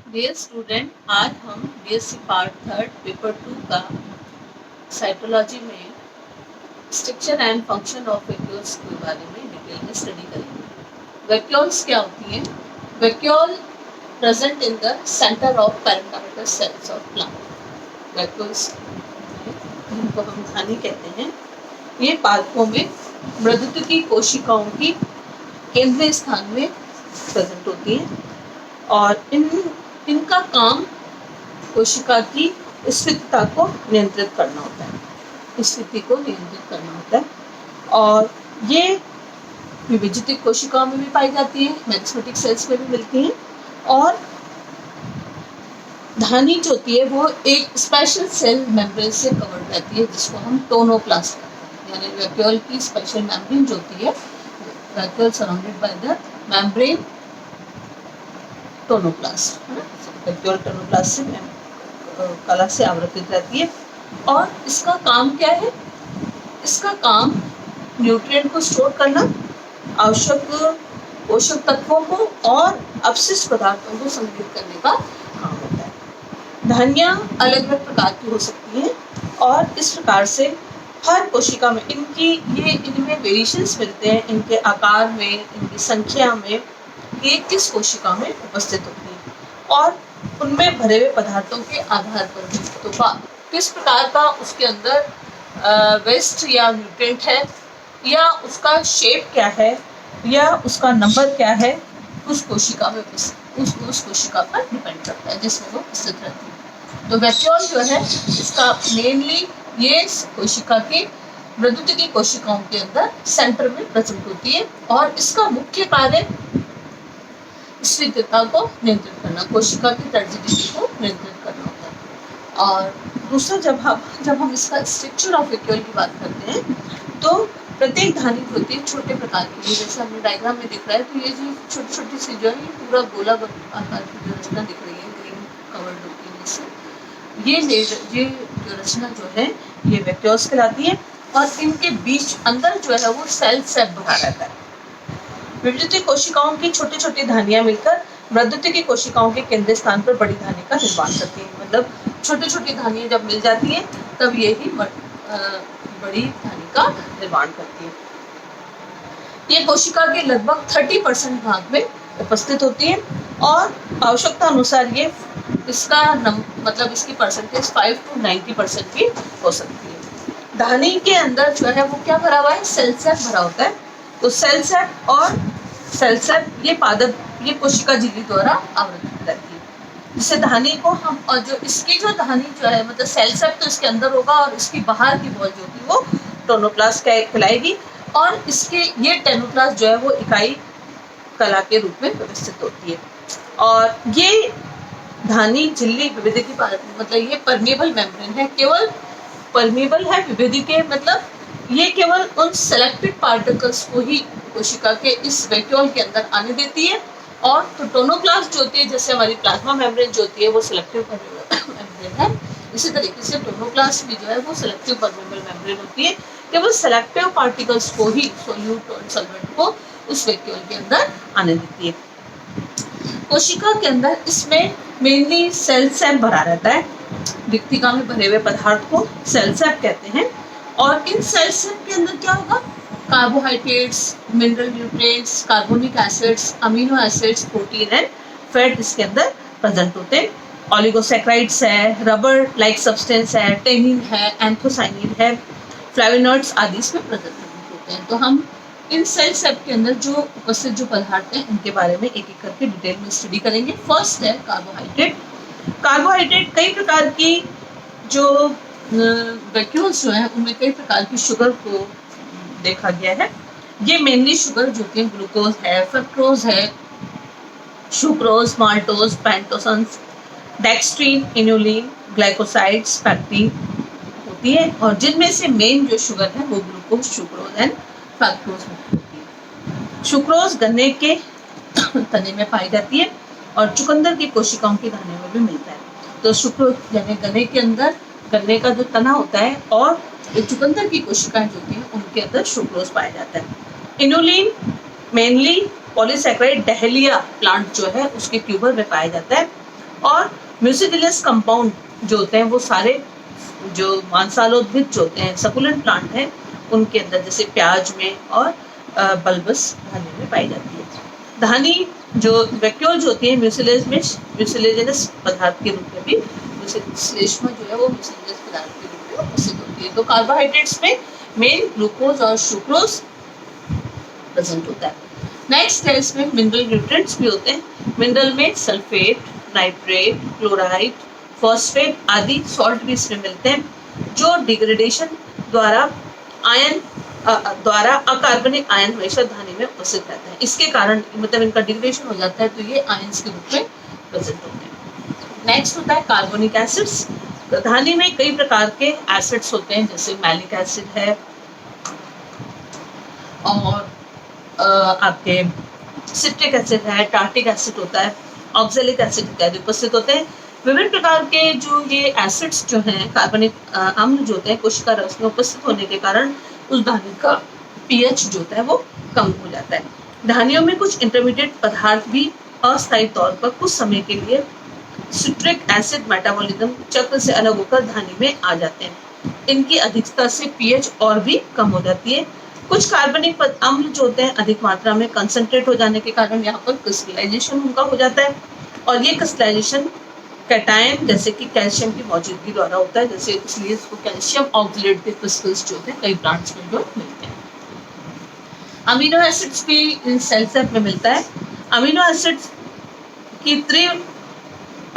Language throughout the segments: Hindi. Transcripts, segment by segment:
डियर स्टूडेंट, आज हम बीएससी पार्ट थर्ड पेपर 2 का साइटोलॉजी में structure and function of vacuoles के बारे में डिटेल में स्टडी करेंगे। वैक्यूल्स क्या होती हैं? Vacuole present in the center of parenchymal cells of plant. Vacuoles जिनको हम धानी कहते हैं, ये पादपों में मृदुकी कोशिकाओं की केंद्रीय स्थान में प्रेजेंट होती हैं और इनका काम कोशिका की स्थिरता को नियंत्रित करना होता है, स्थिति को नियंत्रित करना होता है। और ये विभाजित कोशिकाओं में भी पाई जाती है, मैग्नेटिक सेल्स में भी मिलती हैं। और धानी जो होती है वो एक स्पेशल सेल मेम्ब्रेन से कवर्ड रहती है, जिसको हम टोनोप्लास्ट कहते हैं। यानी वैक्यूल की स्पेशल मेम्ब्रेन जो होती है, vacuole surrounded by the membrane tonoplast, है ना। वैक्यूल टोनोप्लास्ट से कला से आवृत्त रहती है। और इसका काम क्या है? इसका काम न्यूट्रिएंट को स्टोर करना, आवश्यक पोषक तत्वों को और अपशिष्ट पदार्थों को संग्रहित करने का काम होता है। धानियाँ अलग अलग प्रकार की हो सकती हैं और इस प्रकार से हर कोशिका में इनमें वेरिएशंस मिलते हैं, इनके आकार में, इनकी संख्या में, ये किस कोशिका में उपस्थित होती है और उनमें भरे हुए पदार्थों के आधार पर भी। तो किस प्रकार का उसके अंदर वेस्ट या न्यूट्रिएंट है, या उसका शेप क्या है, या उसका नंबर क्या है, उस कोशिका में उस कोशिका पर डिपेंड करता है जिसमें वो उपस्थित रहती है। तो वैक्यूल जो है, इसका मेनली ये कोशिका की मृदुकी कोशिकाओं के अंदर सेंटर में प्रेजेंट होती है और इसका मुख्य कार्य स्थिरता को नियंत्रित करना, कोशिका की टर्जिडिटी को नियंत्रित करना होता है। और दूसरा, जब हम इसका स्ट्रक्चर ऑफ वैक्यूल की बात करते हैं, तो प्रत्येक धानी होती है छोटे प्रकार की, जैसे हमने डायग्राम में दिख रहा है। तो ये जो छोटी छोटी सी जो है, ये पूरा गोला आकार की जो रचना दिख रही है ग्रीन कवर्ड होती है, से ये जो रचना जो है, ये वैक्यूल्स कहलाती है। और इनके बीच अंदर जो है वो सेल भरा रहता है। विभाजित कोशिकाओं की छोटी छोटी धानियां मिलकर मृदुकी कोशिकाओं के केंद्रीय स्थान पर बड़ी धानी का निर्माण करती है। मतलब छोटी छोटी धानियां जब मिल जाती हैं, तब ये ही बड़ी धानी का निर्माण करती है। ये कोशिका के लगभग 30% भाग में उपस्थित होती है और आवश्यकता अनुसार ये इसकी परसेंटेज 5 to 90% भी हो सकती है। धानी के अंदर जो है वो क्या भरा हुआ है? सेल भरा होता है। तो सेल ये कोशिका झिल्ली द्वारा आवृत रहती है, जिससे धानी को हम, और जो इसकी जो धानी जो है, मतलब सेल तो इसके अंदर होगा और इसकी बाहर की वॉल जो होगी वो टोनोप्लास्ट कहलाएगी। और इसके ये टेनोप्लास्ट जो है वो इकाई कला के रूप में व्यवस्थित होती है। और ये धानी झिल्ली विभेदी, मतलब ये परमेबल मेम्ब्रेन है, केवल परमेबल है। विभेदी के मतलब ये केवल उन सेलेक्टेड पार्टिकल्स को ही कोशिका के इस वैक्यूल के अंदर आने देती है। और तो टोनोप्लास्ट जो होती है, जैसे हमारी प्लाज्मा मेम्ब्रेन जो होती है वो सिलेक्टिव मेम्ब्रेन है, इसी तरीके से टोनोप्लास्ट भी जो है वो सिलेक्टिव परमेबल मेम्ब्रेन होती है, केवल सेलेक्टिव पार्टिकल्स को ही, सोल्यूट और सॉल्वेंट को, उस वैक्यूल के अंदर आने देती है। कोशिका के अंदर इसमें मेनली सेल भरा रहता है। रिक्तिका में भरे हुए पदार्थ को सेल कहते हैं। और इन सेल्स के अंदर क्या होगा? Carbohydrates, mineral nutrients, carbonic acids, amino acids, protein and fat इसके अंदर प्रेजेंट होते हैं। ऑलिगोसैकेराइड्स है, रबर लाइक सब्सटेंस है, टेनिन है, एंथोसाइनिन है, फ्लेवोनॉइड्स आदि इसमें प्रेजेंट होते हैं। तो हम इन सेल के अंदर जो उपस्थित जो पदार्थ हैं, इनके बारे में एक एक करके डिटेल में स्टडी करेंगे। फर्स्ट है कार्बोहाइड्रेट। कार्बोहाइड्रेट कई प्रकार की जो वैक्यूल्स जो हैं, उनमें कई प्रकार की शुगर को देखा गया है। ये मेनली शुगर जो कि ग्लूकोज है, फ्रक्टोज है, sucrose, maltose, pentosans, dextrin, inulin, glycosides, pectin होती है। और जिनमें से मेन जो शुगर है वो ग्लूकोज, सुक्रोज एंड फ्रक्टोज होती है। सुक्रोज गन्ने के तने में पाई जाती है और चुकंदर की कोशिकाओं की दाने में भी मिलता है। तो सुक्रोज यानी गन्ने के अंदर गन्ने का जो तना होता है और चुकंदर की कोशिकाएं जो होती हैं, उनके अंदर सुक्रोज पाया जाता है। Inulin mainly polysaccharide dahlia plant जो है उसके ट्यूबर में पाया जाता है। और म्यूसिडिलियस कंपाउंड जो होते हैं वो सारे जो मांसालोद्भिद जो होते हैं सकुलेंट प्लांट हैं उनके अंदर, जैसे प्याज में और बल्बस धानी में पाई जाती है। धानी जो वैक्यूल्स होती है म्यूसिलेजिनस पदार्थ के रूप में भी, श्लेष्मा जो है वो म्यूसिलेजिनस पदार्थ के रूप में उपस्थित होती है। तो कार्बोहाइड्रेट्स में मेन ग्लूकोज और सुक्रोज प्रेजेंट होता है। नेक्स्ट है इसमें मिनरल न्यूट्रिएंट्स भी होते हैं। मिनरल में सल्फेट, नाइट्रेट, क्लोराइड, फॉस्फेट आदि सॉल्ट भी इसमें मिलते हैं, जो डिग्रेडेशन द्वारा अकार्बनिक आयन हमेशा धानी में उपस्थित रहते हैं। इसके कारण मतलब इनका डिग्रेडेशन हो जाता है तो ये आयंस के रूप में प्रेजेंट होते हैं। नेक्स्ट होता है कार्बोनिक एसिड्स। धानी में कई प्रकार के एसिड्स होते हैं, जैसे मैलिक एसिड है और आपके सिट्रिक एसिड है, टार्टिक एसिड होता है, ऑक्सैलिक एसिड इत्यादि उपस्थित होते हैं। विभिन्न प्रकार के जो ये एसिड्स जो हैं कार्बनिक अम्ल जो होते हैं कोशिका रस में उपस्थित होने के कारण उस धानी का पीएच जो होता है वो कम हो जाता है। धानियों में कुछ इंटरमीडिएट पदार्थ भी अस्थायी तौर पर कुछ समय के लिए सिट्रिक एसिड मेटाबॉलिज्म चक्र से अलग होकर धानी में आ जाते हैं। इनकी अधिकता से पीएच और भी कम हो जाती है। कुछ कार्बनिक अम्ल जो होते हैं अधिक मात्रा में कंसंट्रेट हो जाने के कारण यहाँ पर क्रिस्टलाइजेशन उनका हो जाता है, और ये क्रिस्टलाइजेशन कैटायन जैसे कि कैल्शियम की मौजूदगी द्वारा होता है, जैसे इसलिए इसको कैल्शियम ऑक्सलेट के क्रिस्टल्स जो होते हैं कई प्लांट्स में जो मिलते हैं। अमीनो एसिड्स भी इन सेल सेप में मिलता है। अमीनो एसिड्स की तीव्र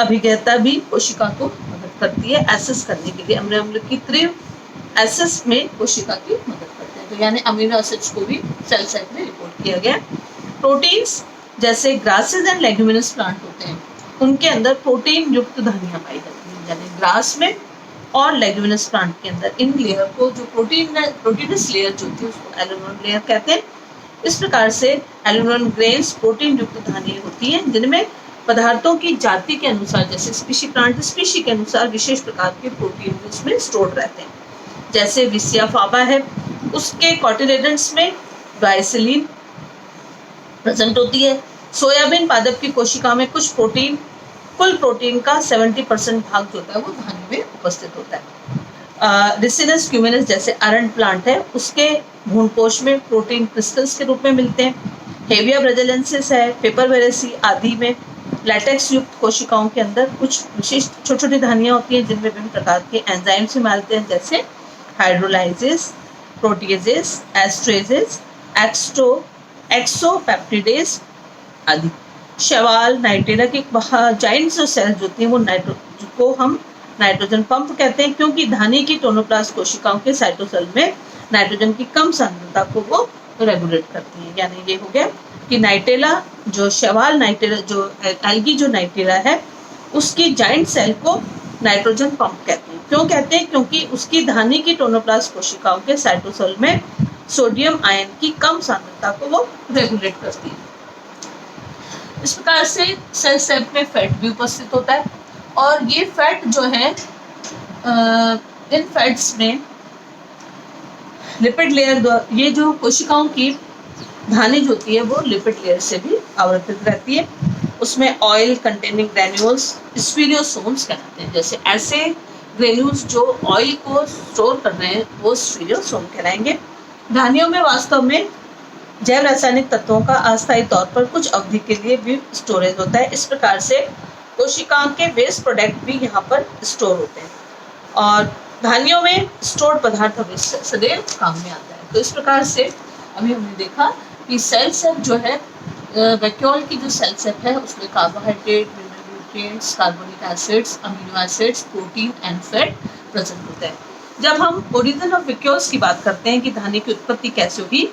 अभिज्ञता भी कोशिका को मदद करती है एसेस करने के लिए। अमीनो अम्ल की तीव्र एसेस में कोशिका की मदद करते हैं, तो यानी अमीनो एसिड्स को भी सेल सेप में रिपोर्ट किया गया। प्रोटीन्स जैसे ग्रासेस एंड लेग्यूमिनस प्लांट होते हैं उनके अंदर प्रोटीन युक्त धानियां पाई जाती हैं, यानी ग्रास में और लेग्यूमिनस प्लांट के अंदर इन लेयर को जो प्रोटीनस लेयर जो होती है उसको एल्यूमिनम लेयर कहते हैं। इस प्रकार से एल्यूमिनम ग्रेन्स प्रोटीन युक्त धानियां होती हैं जिनमें पदार्थों की जाति के अनुसार, जैसे स्पीशी प्लांट स्पीशी के अनुसार विशेष प्रकार के प्रोटीन उसमें स्टोर रहते हैं। जैसे विसिया फाबा है, उसके कॉटिलेडन्स में ग्लाइसिलीन प्रेजेंट होती है। सोयाबीन पादप की कोशिका में कुल प्रोटीन का 70% भाग जो होता है वो धानी में उपस्थित होता है। रिसिनस क्यूमिनस जैसे अरंड प्लांट है, उसके भ्रूणकोश में प्रोटीन क्रिस्टल्स के रूप में मिलते हैं। हेविया ब्राजिलियंसिस है, पेपरवेरेसी आदि में लैटेक्स युक्त कोशिकाओं के अंदर कुछ विशिष्ट छोटी छोटी धानियां होती हैं जिनमें विभिन्न प्रकार के एंजाइम्स भी मिलते हैं, जैसे हाइड्रोलाइजेस, प्रोटीजेस, एस्ट्रेजेस, एक्सोपेप्टिडेस आदि। शैवाल, नाइट्रेला की जाइंट जो सेल्स होती हैं वो को हम नाइट्रोजन पंप कहते हैं, क्योंकि धानी की टोनोप्लास्ट कोशिकाओं के साइटोसेल में नाइट्रोजन की कम सांद्रता को वो रेगुलेट करती है। यानी ये हो गया कि नाइट्रेला जो शैवाल नाइट्रेला जो एल्गी जो नाइट्रेला है उसकी जाइंट सेल को नाइट्रोजन पंप कहते हैं। क्यों कहते हैं? क्योंकि उसकी धानी की टोनोप्लास्ट कोशिकाओं के साइटोसेल में सोडियम आयन की कम सांद्रता को वो रेगुलेट करती है। इस प्रकार से सेल सेप में फैट भी उपस्थित होता है, और ये फैट जो है इन फैट्स में लिपिड लेयर, ये जो कोशिकाओं की धानी जो होती है वो लिपिड लेयर से भी आवृत्त रहती है। उसमें ऑयल कंटेनिंग ग्रेन्यूल्स स्फीरियोसोम्स कहलाते हैं। जैसे ऐसे ग्रेन्यूल्स जो ऑयल को स्टोर कर रहे हैं वो स्फीरियोसोम कहलाएंगे। धानियों में वास्तव में जैव रासायनिक तत्वों का अस्थायी तौर पर कुछ अवधि के लिए भी स्टोरेज होता है। इस प्रकार से कोशिकाओं के वेस्ट प्रोडक्ट भी यहाँ पर स्टोर होते हैं, और धानियों में स्टोर्ड पदार्थ हमेशा सदैव काम में आता है। तो इस प्रकार से अभी हमने देखा कि सेल सेप जो है वैक्यूल की जो सेल सेप है उसमें carbohydrate, mineral nutrients, carbonic acids, amino acids, protein and fat present होते हैं। जब हम ओरिजिन ऑफ वैक्यूल्स की बात करते हैं कि धानी की उत्पत्ति कैसे हुई,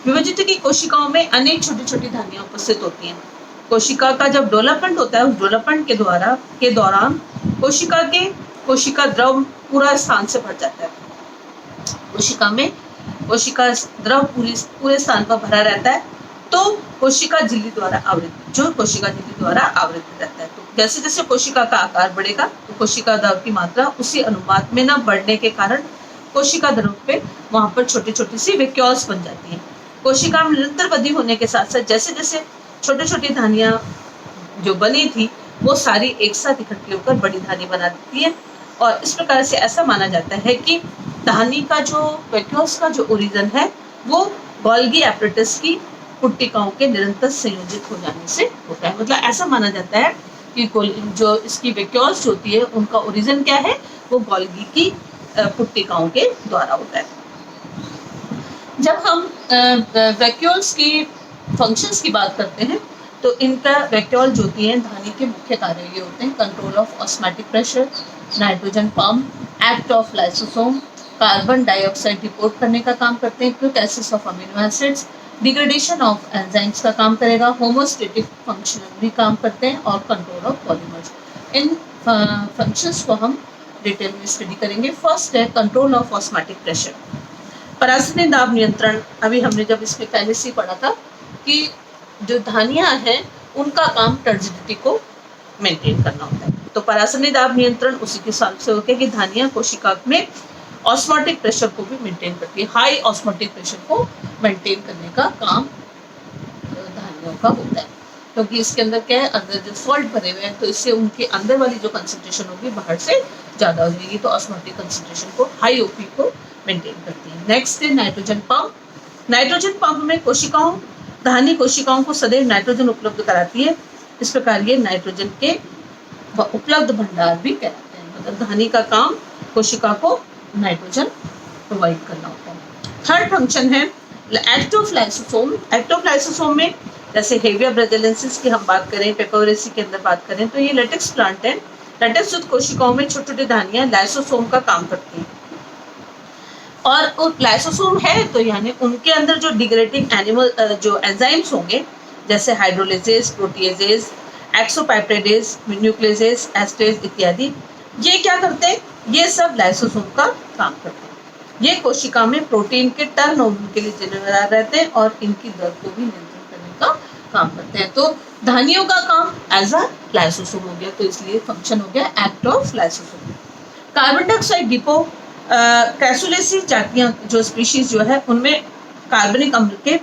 विभाजित की कोशिकाओं में अनेक छोटी छोटी धानियां उपस्थित होती हैं। कोशिका का जब डेवलपमेंट होता है उस डेवलपमेंट के दौरान कोशिका द्रव पूरा स्थान से भर जाता है। कोशिका द्रव पूरे स्थान पर भरा रहता है, तो कोशिका झिल्ली द्वारा आवृत रहता है। तो जैसे जैसे कोशिका का आकार बढ़ेगा तो कोशिका द्रव की मात्रा उसी अनुपात में न बढ़ने के कारण कोशिका द्रव पे वहां पर छोटी छोटी सी वैक्यूल्स बन जाती हैं। कोशिका में निरंतर वृद्धि होने के साथ साथ जैसे जैसे छोटी छोटी धानियां जो बनी थी वो सारी एक साथ इकट्ठी होकर बड़ी धानी बना देती है। और इस प्रकार से ऐसा माना जाता है कि धानी का जो वैक्यूल्स का जो ओरिजिन है वो गोल्गी एपरेटस की पुट्टिकाओं के निरंतर संयोजित हो जाने से होता है। मतलब ऐसा माना जाता है कि जो इसकी वैक्यूल्स होती है उनका ओरिजिन क्या है, वो गोल्गी की पुट्टिकाओं के द्वारा होता है। जब हम वैक्यूल्स की फंक्शंस की बात करते हैं तो इनका वैक्यूल जो होती है धानी के मुख्य कार्य ये होते हैं: control of osmotic pressure, nitrogen pump, act of lysosome, carbon dioxide deport करने का काम करते हैं, quick access of amino acids, degradation of enzymes का काम करेगा, होमोस्टेटिक फंक्शन भी काम करते हैं, और control of polymers. In functions को हम डिटेल में स्टडी करेंगे। फर्स्ट है कंट्रोल ऑफ ऑस्मैटिक प्रेशर, परासनी दाब नियंत्रण। अभी हमने जब इसमें पहले से पढ़ा था कि जो धानियां हैं उनका काम टर्जिडिटी को मेंटेन करना होता है। तो परासनी दाब नियंत्रण उसी के साथ से होता है कि धानियां कोशिका में ऑस्मोटिक प्रेशर को भी मेंटेन करती है। हाई ऑस्मोटिक प्रेशर को मेंटेन करने का काम धानियों का होता है, क्योंकि इसके अंदर क्या है, अंदर जो सॉल्ट भरे हुए हैं तो इससे उनके अंदर वाली जो कंसंट्रेशन होगी बाहर से ज़्यादा हो जाएगी, तो ऑस्मोटिक कंसंट्रेशन को, हाई ओपी को मेंटेन करती है। नेक्स्ट है नाइट्रोजन पंप। नाइट्रोजन पंप में धानी कोशिकाओं को सदैव नाइट्रोजन उपलब्ध कराती है। इस प्रकार ये नाइट्रोजन के उपलब्ध भंडार भी कहलाते हैं। मतलब धानी का काम कोशिका को नाइट्रोजन प्रोवाइड करना होता है। थर्ड फंक्शन है act of lysosome. Act of lysosome में जैसे हेविया ब्राजिलियंसिस की हम बात करें, पेकोरेसी के अंदर बात करें, तो ये लेटेक्स प्लांट है। लेटेक्स युक्त कोशिकाओं में छोटे छोटे धानियां लाइसोसोम का काम करती हैं, और लाइसोसोम है तो यानी उनके अंदर जो डिग्रेडिंग जो एंजाइम्स होंगे, जैसे हाइड्रोलिसेस, प्रोटीएजेस, एक्सोपाइप्रेडेज, न्यूक्लियसेस, एस्टेज इत्यादि, ये क्या करते हैं, ये सब लाइसोसोम का काम करते हैं। ये कोशिका में प्रोटीन के टर्नओवर के लिए जिम्मेदार रहते हैं और इनकी दर को भी नियंत्रित करने का काम करते हैं। तो धानियों का काम एज अ लाइसोसोम हो गया, तो इसलिए फंक्शन हो गया act of lysosome. Carbon dioxide depot, कैसुलेसी जातियां जो स्पीशीज जो है उनमें कार्बनिक अम्ल के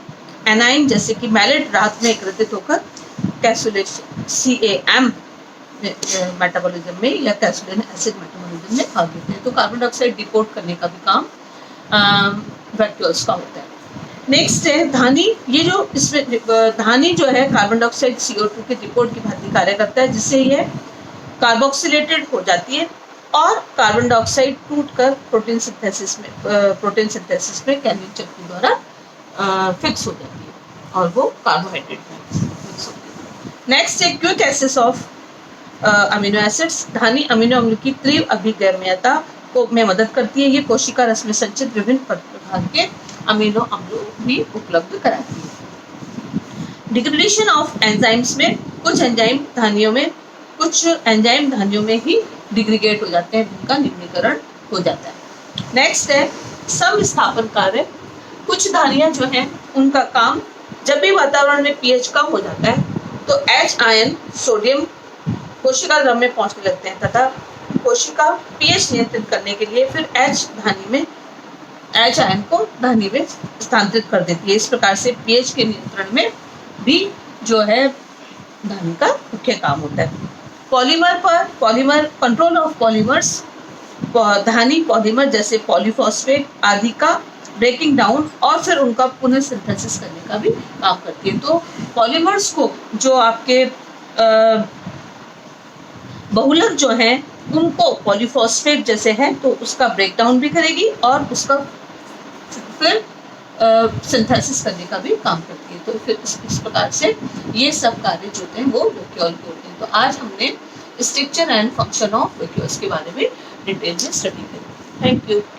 एनाइन जैसे कि मैलेट रात में एकत्रित होकर कैसुलेशन CAM मेटाबॉलिज्म में या कैसुलिन एसिड मेटाबॉलिज्म में भाग लेते हैं। तो कार्बन डाइऑक्साइड डिपोर्ट करने का भी काम वैक्यूल्स का होता है। नेक्स्ट है धानी। ये जो इसमें धानी जो है कार्बन डाइऑक्साइड CO2 के डिपोर्ट की भांति कार्य करता है, जिससे ये कार्बोक्सिलेटेड हो जाती है और कार्बन डाइऑक्साइड टूटकर प्रोटीन सिंथेसिस में कैल्विन चक्र के द्वारा फिक्स हो जाती है और वो कार्बोहाइड्रेट में फिक्स होती है। नेक्स्ट है quick access of amino acids. धानी अमीनो अम्ल की तीव्र अभिगम्यता को में मदद करती है। ये कोशिका रस में संचित विभिन्न प्रकार के अमीनो अम्लों भी उपलब्ध कराती है। डिग्रेडेशन ऑफ एंजाइम्स में कुछ एंजाइम धानियों में ही डिग्रीगेट हो जाते हैं, जिनका निम्नीकरण हो जाता है। नेक्स्ट है समस्थापन कार्य। कुछ धानियां जो हैं उनका काम, जब भी वातावरण में pH कम हो जाता है तो H आयन सोडियम कोशिका द्रव में पहुंचने लगते हैं तथा कोशिका pH नियंत्रित करने के लिए फिर H आयन को धानी में स्थानांतरित कर देती है। इस प्रकार से pH के नियंत्रण में भी जो है धानी का मुख्य काम होता है। Polymer control of polymers, Dhani polymer जैसे पॉलीफॉस्फेट आदि का ब्रेकिंग डाउन और फिर उनका पुनः सिंथेसिस करने का भी काम करती है। तो पॉलीमर्स को जो आपके बहुलक जो है उनको पॉलीफॉस्फेट जैसे है तो उसका ब्रेक डाउन भी करेगी और उसका फिर सिंथेसिस करने का भी काम करती है। तो फिर इस प्रकार से ये सब कार्य जो होते हैं वो वैक्यूल के होते हैं। तो आज हमने structure and function of vacuoles के बारे में डिटेल में स्टडी करी। Thank you.